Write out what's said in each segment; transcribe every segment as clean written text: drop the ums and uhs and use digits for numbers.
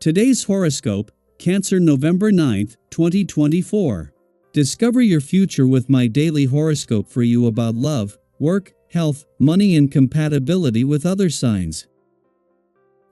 Today's horoscope, Cancer November 9th, 2024. Discover your future with my daily horoscope for you about love, work, health, money and compatibility with other signs.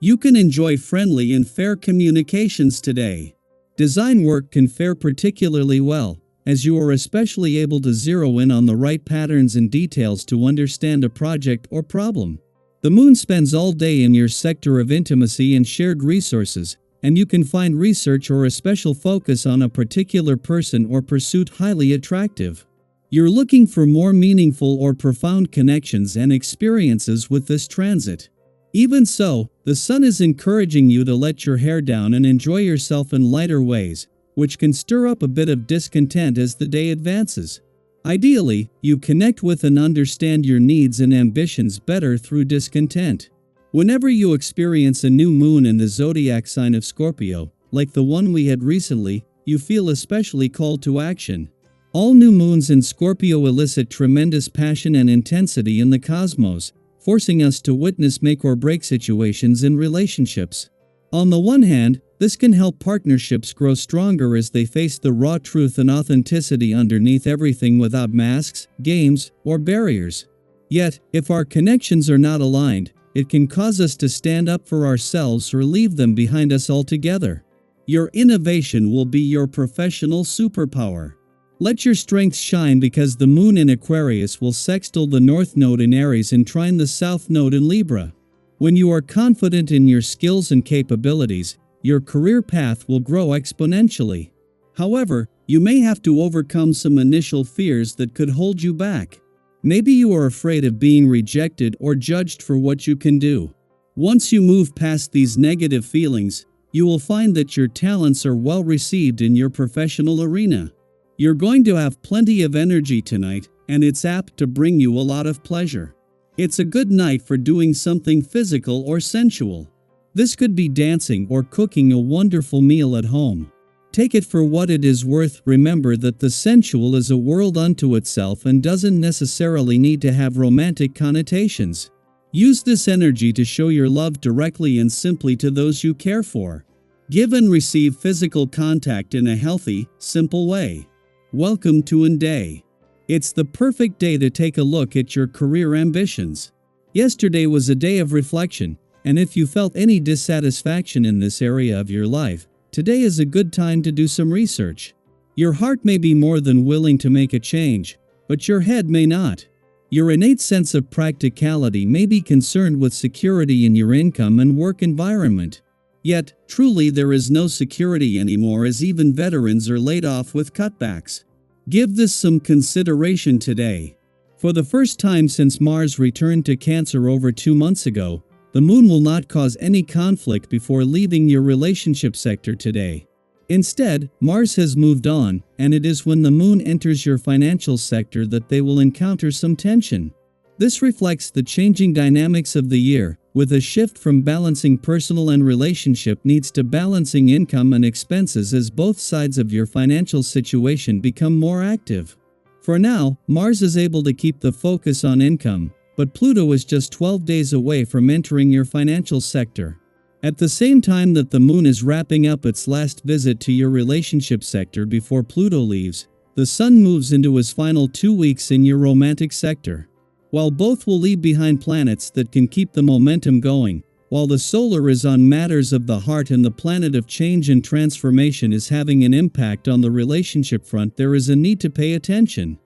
You can enjoy friendly and fair communications today. Design work can fare particularly well, as you are especially able to zero in on the right patterns and details to understand a project or problem. The moon spends all day in your sector of intimacy and shared resources, and you can find research or a special focus on a particular person or pursuit highly attractive. You're looking for more meaningful or profound connections and experiences with this transit. Even so, the sun is encouraging you to let your hair down and enjoy yourself in lighter ways, which can stir up a bit of discontent as the day advances. Ideally, you connect with and understand your needs and ambitions better through discontent. Whenever you experience a new moon in the zodiac sign of Scorpio, like the one we had recently, you feel especially called to action. All new moons in Scorpio elicit tremendous passion and intensity in the cosmos, forcing us to witness make-or-break situations in relationships. On the one hand, this can help partnerships grow stronger as they face the raw truth and authenticity underneath everything without masks, games, or barriers. Yet, if our connections are not aligned, it can cause us to stand up for ourselves or leave them behind us altogether. Your innovation will be your professional superpower. Let your strengths shine because the moon in Aquarius will sextile the North Node in Aries and trine the South Node in Libra. When you are confident in your skills and capabilities, your career path will grow exponentially. However, you may have to overcome some initial fears that could hold you back. Maybe you are afraid of being rejected or judged for what you can do. Once you move past these negative feelings, you will find that your talents are well received in your professional arena. You're going to have plenty of energy tonight, and it's apt to bring you a lot of pleasure. It's a good night for doing something physical or sensual. This could be dancing or cooking a wonderful meal at home. Take it for what it is worth. Remember that the sensual is a world unto itself and doesn't necessarily need to have romantic connotations. Use this energy to show your love directly and simply to those you care for. Give and receive physical contact in a healthy, simple way. Welcome to a day. It's the perfect day to take a look at your career ambitions. Yesterday was a day of reflection, and if you felt any dissatisfaction in this area of your life, today is a good time to do some research. Your heart may be more than willing to make a change, but your head may not. Your innate sense of practicality may be concerned with security in your income and work environment. Yet, truly there is no security anymore as even veterans are laid off with cutbacks. Give this some consideration today. For the first time since Mars returned to Cancer over 2 months ago, the moon will not cause any conflict before leaving your relationship sector today. Instead, Mars has moved on, and it is when the moon enters your financial sector that they will encounter some tension. This reflects the changing dynamics of the year, with a shift from balancing personal and relationship needs to balancing income and expenses as both sides of your financial situation become more active. For now, Mars is able to keep the focus on income, but Pluto is just 12 days away from entering your financial sector. At the same time that the moon is wrapping up its last visit to your relationship sector before Pluto leaves, the sun moves into his final 2 weeks in your romantic sector. While both will leave behind planets that can keep the momentum going, while the solar is on matters of the heart and the planet of change and transformation is having an impact on the relationship front, there is a need to pay attention.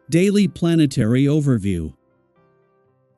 Daily Planetary Overview.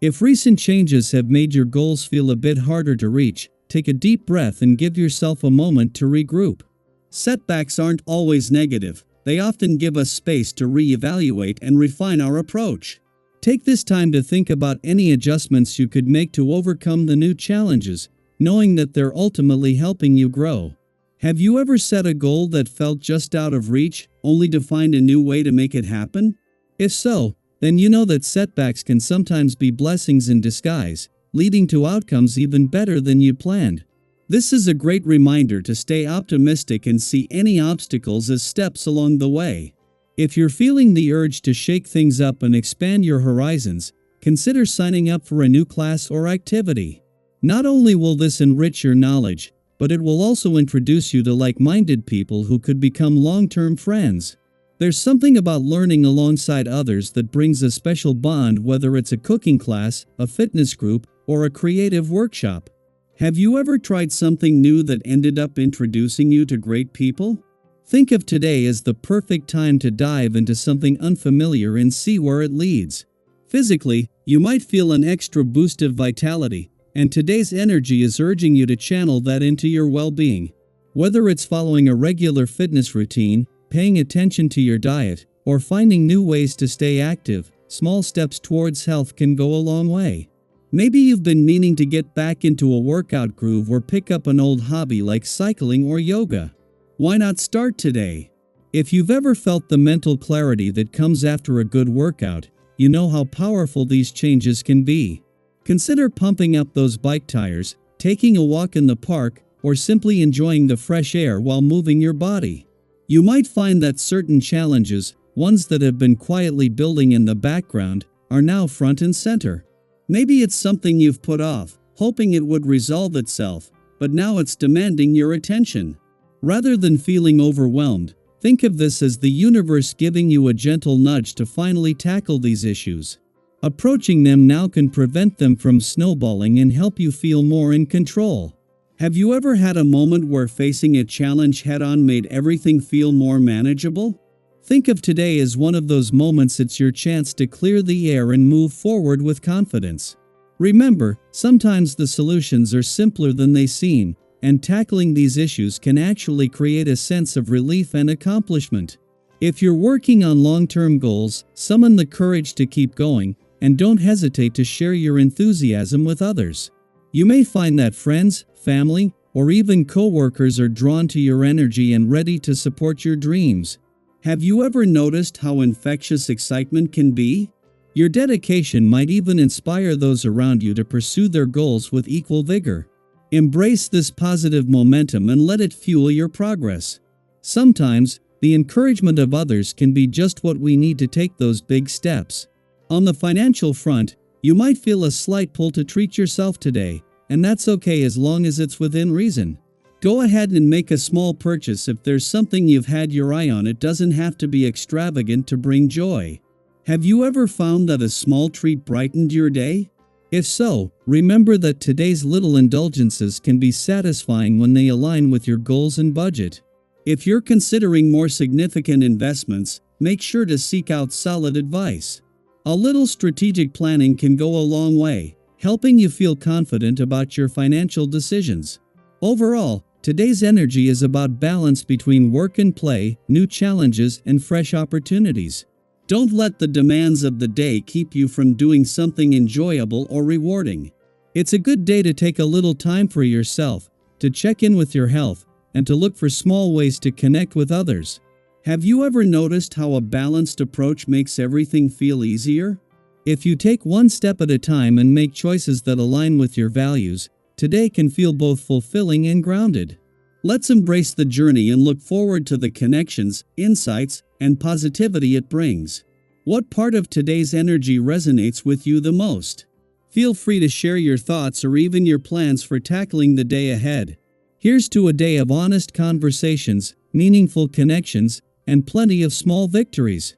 If recent changes have made your goals feel a bit harder to reach, take a deep breath and give yourself a moment to regroup. Setbacks aren't always negative. They often give us space to reevaluate and refine our approach. Take this time to think about any adjustments you could make to overcome the new challenges, knowing that they're ultimately helping you grow. Have you ever set a goal that felt just out of reach, only to find a new way to make it happen? If so, then you know that setbacks can sometimes be blessings in disguise, leading to outcomes even better than you planned. This is a great reminder to stay optimistic and see any obstacles as steps along the way. If you're feeling the urge to shake things up and expand your horizons, consider signing up for a new class or activity. Not only will this enrich your knowledge, but it will also introduce you to like-minded people who could become long-term friends. There's something about learning alongside others that brings a special bond, whether it's a cooking class, a fitness group, or a creative workshop. Have you ever tried something new that ended up introducing you to great people? Think of today as the perfect time to dive into something unfamiliar and see where it leads. Physically, you might feel an extra boost of vitality, and today's energy is urging you to channel that into your well-being. Whether it's following a regular fitness routine, paying attention to your diet, or finding new ways to stay active, small steps towards health can go a long way. Maybe you've been meaning to get back into a workout groove or pick up an old hobby like cycling or yoga. Why not start today? If you've ever felt the mental clarity that comes after a good workout, you know how powerful these changes can be. Consider pumping up those bike tires, taking a walk in the park, or simply enjoying the fresh air while moving your body. You might find that certain challenges, ones that have been quietly building in the background, are now front and center. Maybe it's something you've put off, hoping it would resolve itself, but now it's demanding your attention. Rather than feeling overwhelmed, think of this as the universe giving you a gentle nudge to finally tackle these issues. Approaching them now can prevent them from snowballing and help you feel more in control. Have you ever had a moment where facing a challenge head-on made everything feel more manageable? Think of today as one of those moments. It's your chance to clear the air and move forward with confidence. Remember, sometimes the solutions are simpler than they seem, and tackling these issues can actually create a sense of relief and accomplishment. If you're working on long-term goals, summon the courage to keep going, and don't hesitate to share your enthusiasm with others. You may find that friends, family, or even co-workers are drawn to your energy and ready to support your dreams. Have you ever noticed how infectious excitement can be? Your dedication might even inspire those around you to pursue their goals with equal vigor. Embrace this positive momentum and let it fuel your progress. Sometimes, the encouragement of others can be just what we need to take those big steps. On the financial front, you might feel a slight pull to treat yourself today, and that's okay as long as it's within reason. Go ahead and make a small purchase if there's something you've had your eye on. It doesn't have to be extravagant to bring joy. Have you ever found that a small treat brightened your day? If so, remember that today's little indulgences can be satisfying when they align with your goals and budget. If you're considering more significant investments, make sure to seek out solid advice. A little strategic planning can go a long way, helping you feel confident about your financial decisions. Overall, today's energy is about balance between work and play, new challenges, and fresh opportunities. Don't let the demands of the day keep you from doing something enjoyable or rewarding. It's a good day to take a little time for yourself, to check in with your health, and to look for small ways to connect with others. Have you ever noticed how a balanced approach makes everything feel easier? If you take one step at a time and make choices that align with your values, today can feel both fulfilling and grounded. Let's embrace the journey and look forward to the connections, insights, and positivity it brings. What part of today's energy resonates with you the most? Feel free to share your thoughts or even your plans for tackling the day ahead. Here's to a day of honest conversations, meaningful connections, and plenty of small victories.